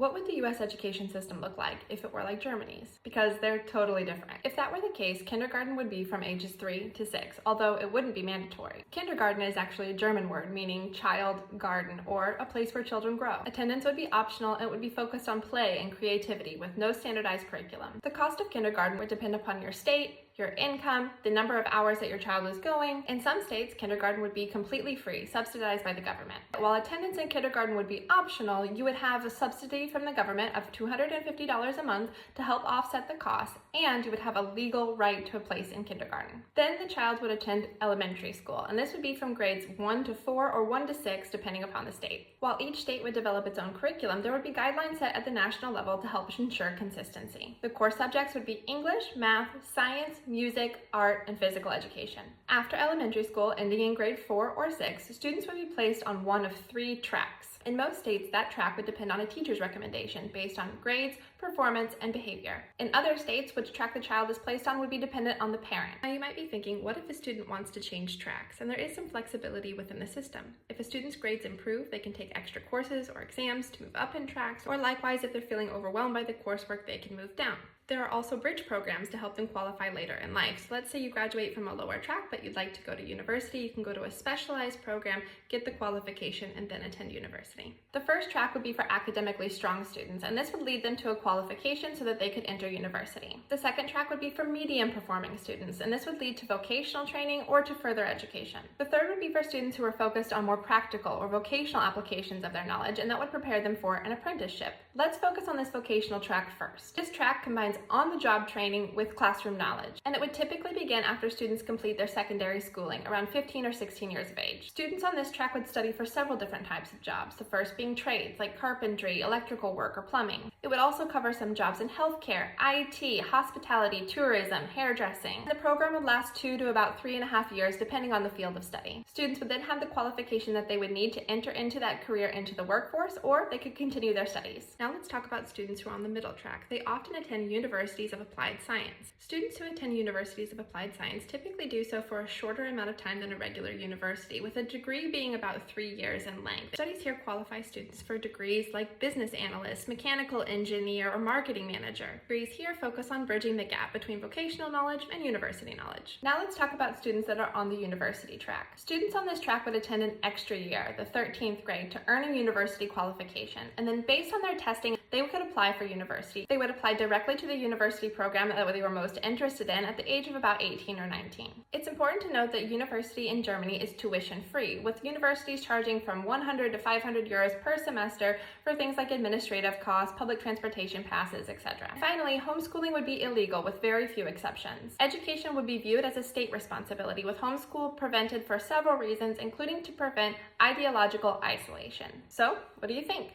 What would the US education system look like if it were like Germany's? Because they're totally different. If that were the case, kindergarten would be from ages 3 to 6, although it wouldn't be mandatory. Kindergarten is actually a German word meaning child garden, or a place where children grow. Attendance would be optional and it would be focused on play and creativity with no standardized curriculum. The cost of kindergarten would depend upon your state, your income, the number of hours that your child is going. In some states, kindergarten would be completely free, subsidized by the government. While attendance in kindergarten would be optional, you would have a subsidy from the government of $250 a month to help offset the cost, and you would have a legal right to a place in kindergarten. Then the child would attend elementary school, and this would be from grades 1 to 4 or 1 to 6, depending upon the state. While each state would develop its own curriculum, there would be guidelines set at the national level to help ensure consistency. The core subjects would be English, math, science, music, art, and physical education. After elementary school, ending in grade 4 or 6, students would be placed on one of 3 tracks. In most states, that track would depend on a teacher's recommendation based on grades, performance, and behavior. In other states, which track the child is placed on would be dependent on the parent. Now you might be thinking, what if a student wants to change tracks? And there is some flexibility within the system. If a student's grades improve, they can take extra courses or exams to move up in tracks, or likewise, if they're feeling overwhelmed by the coursework, they can move down. There are also bridge programs to help them qualify later in life. So let's say you graduate from a lower track, but you'd like to go to university. You can go to a specialized program, get the qualification, and then attend university. The first track would be for academically strong students, and this would lead them to a qualification so that they could enter university. The second track would be for medium performing students, and this would lead to vocational training or to further education. The third would be for students who are focused on more practical or vocational applications of their knowledge, and that would prepare them for an apprenticeship. Let's focus on this vocational track first. This track combines on-the-job training with classroom knowledge, and it would typically begin after students complete their secondary schooling, around 15 or 16 years of age. Students on this track would study for several different types of jobs, the first being trades like carpentry, electrical work, or plumbing. It would also cover some jobs in healthcare, IT, hospitality, tourism, hairdressing. The program would last 2 to about 3.5 years, depending on the field of study. Students would then have the qualification that they would need to enter into that career into the workforce, or they could continue their studies. Now let's talk about students who are on the middle track. They often attend universities of applied science. Students who attend universities of applied science typically do so for a shorter amount of time than a regular university, with a degree being about 3 years in length. Studies here qualify students for degrees like business analyst, mechanical engineer, or marketing manager. Degrees here focus on bridging the gap between vocational knowledge and university knowledge. Now let's talk about students that are on the university track. Students on this track would attend an extra year, the 13th grade, to earn a university qualification, and then based on their testing, they could apply for university. They would apply directly to the university program that they were most interested in at the age of about 18 or 19. It's important to note that university in Germany is tuition free, with universities charging from 100 to 500 euros per semester for things like administrative costs, public transportation passes, etc. Finally, homeschooling would be illegal with very few exceptions. Education would be viewed as a state responsibility, with homeschool prevented for several reasons, including to prevent ideological isolation. So, what do you think?